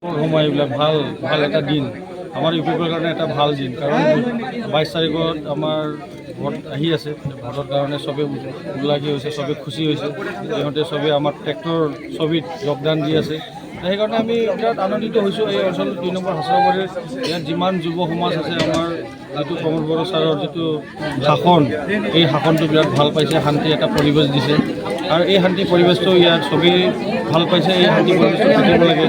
সময় এইবিলাক ভাল ভাল এটা দিন আমাৰ ইউপিৰ কাৰণে এটা ভাল দিন কাৰণ 22 তাৰিখত আমাৰ ভোট আহি আছে ভোটৰ কাৰণে চবে উল্লাসী হৈছে চবে খুশি হৈছে সিহঁতে চবে আমাৰ ট্ৰেক্টৰ ছবিত যোগদান দি আছে সেইকাৰণে আমি বিৰাট আনন্দিত হৈছোঁ এই অঞ্চল 2 নম্বৰ হাছাবাৰীৰ ইয়াত যিমান যুৱ সমাজ আছে আমাৰ যিটো প্ৰমোদ বড়ো ছাৰৰ যিটো শাসন এই শাসনটো বিৰাট ভাল পাইছে শান্তি এটা পৰিৱেশ দিছে আৰু এই শান্তি পৰিৱেশটো ইয়াত চবেই ভাল পাইছে এই শান্তি পৰিৱেশটো থাকিব লাগে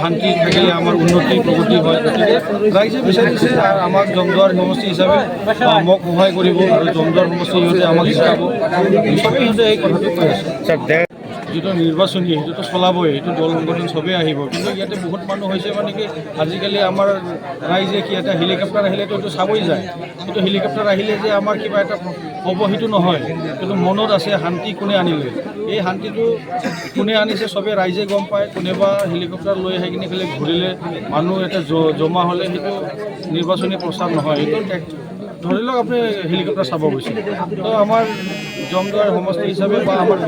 শান্তি থাকিলে আমাৰ উন্নতি প্ৰগতি হয় গতিকে ৰাইজে বিচাৰিছে আৰু আমাক জমদুৱাৰ সমষ্টি হিচাপে মোক সহায় কৰিব আৰু জমদুৱাৰ সমষ্টি সিহঁতে আমাক শিকাব চবেই সিহঁতে এই কথাটো কৈ আছে যিটো নিৰ্বাচনী সেইটোতো চলাবই সেইটো দল সংগঠন চবেই আহিব কিন্তু ইয়াতে বহুত মানুহ হৈছে মানে কি আজিকালি আমাৰ ৰাইজে কি এটা হেলিকপ্টাৰ আহিলেতো এইটো চাবই যায় কিন্তু হেলিকপ্টাৰ আহিলে যে আমাৰ কিবা এটা হ'ব সেইটো নহয় কিন্তু মনত আছে শান্তি কোনে আনিলে এই শান্তিটো কোনে আনিছে চবেই ৰাইজে গম পায় কোনোবা হেলিকপ্টাৰ লৈ আহি কিনে খালি ঘূৰিলে মানুহ এটা জমা হ'লে সেইটো নিৰ্বাচনী প্ৰচাৰ নহয় এইটো ধৰি লওক আপুনি হেলিকপ্টাৰ চাব গৈছে তো আমাৰ জমদুৱাৰ সমষ্টি হিচাপে বা আমাৰ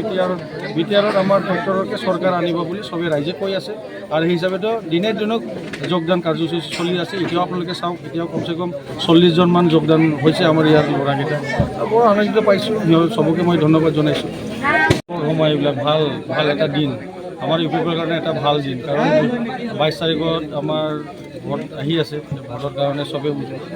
বিটিআৰত আমাৰ ট্ৰেক্টৰকে চৰকাৰ আনিব বুলি চবেই ৰাইজে কৈ আছে আৰু সেই হিচাপেতো দিনে দিনক যোগদান কাৰ্যসূচী চলি আছে এতিয়াও আপোনালোকে চাওক এতিয়াও কমচে কম 40জনমান যোগদান হৈছে আমাৰ ইয়াৰ ল'ৰাকেইটা বৰ আনন্দিত পাইছোঁ সিহঁত চবকে মই ধন্যবাদ জনাইছোঁ সময় এইবিলাক ভাল ভাল এটা দিন আমাৰ ইউপিৰ কাৰণে এটা ভাল দিন কাৰণ 22 তাৰিখত আমাৰ ভোট আহি আছে ভোটৰ কাৰণে চবে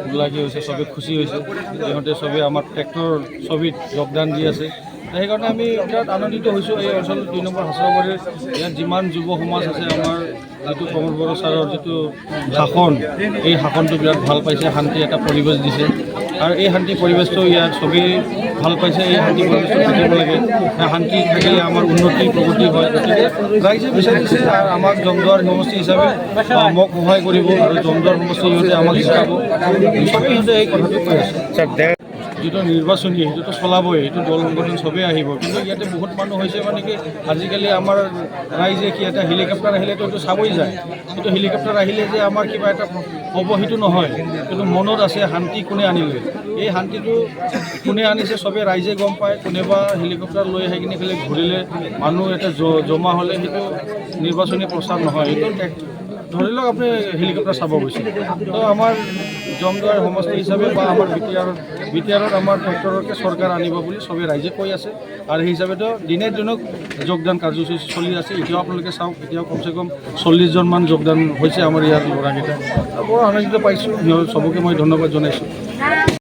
উল্লাসী হৈছে চবে খুশি হৈছে সিহঁতে চবে আমাৰ ট্ৰেক্টৰ ছবিত যোগদান দি আছে সেইকাৰণে আমি বিৰাট আনন্দিত হৈছোঁ এই অঞ্চল 2 নম্বৰ হাছাবাৰীৰ ইয়াত যিমান যুৱ সমাজ আছে আমাৰ যিটো প্ৰমোদ বড়ো ছাৰৰ যিটো শাসন এই শাসনটো বিৰাট ভাল পাইছে শান্তি এটা পৰিৱেশ দিছে আৰু এই শান্তি পৰিৱেশটো ইয়াত চবেই ভাল পাইছে এই শান্তি পৰিৱেশটো থাকিব লাগে শান্তি থাকিলে আমাৰ উন্নতি প্ৰগতি হয় গতিকে ৰাইজে বিচাৰিছে আৰু আমাক জমদুৱাৰ সমষ্টি হিচাপে মোক সহায় কৰিব আৰু জমদুৱাৰ সমষ্টি সিহঁতে আমাক শিকাব চবেই সিহঁতে এই কথাটো কৈ আছে যিটো নিৰ্বাচনী সেইটোতো চলাবই সেইটো দল সংগঠন চবেই আহিব কিন্তু ইয়াতে বহুত মানুহ হৈছে মানে কি আজিকালি আমাৰ ৰাইজে কি এটা হেলিকপ্টাৰ আহিলেতো এইটো চাবই যায় কিন্তু হেলিকপ্টাৰ আহিলে যে আমাৰ কিবা এটা হ'ব সেইটো নহয় কিন্তু মনত আছে শান্তি কোনে আনিলে এই শান্তিটো কোনে আনিছে চবেই ৰাইজে গম পায় কোনোবা হেলিকপ্টাৰ লৈ আহি কিনে খালি ঘূৰিলে মানুহ এটা জমা হ'লে সেইটো নিৰ্বাচনী প্ৰচাৰ নহয় এইটো ধৰি লওক আপুনি হেলিকপ্টাৰ চাব গৈছে তো আমাৰ জমদুৱাৰ সমষ্টি হিচাপে বা আমাৰ বিটিআৰত আমাৰ ট্ৰেক্টৰকে চৰকাৰ আনিব বুলি চবেই ৰাইজে কৈ আছে আৰু সেই হিচাপেতো দিনে দিনক যোগদান কাৰ্যসূচী চলি আছে এতিয়াও আপোনালোকে চাওক এতিয়াও কমচে কম 40জনমান যোগদান হৈছে আমাৰ ইয়াৰ ল'ৰাকেইটা বৰ আনন্দিত পাইছোঁ সিহঁত চবকে মই ধন্যবাদ জনাইছোঁ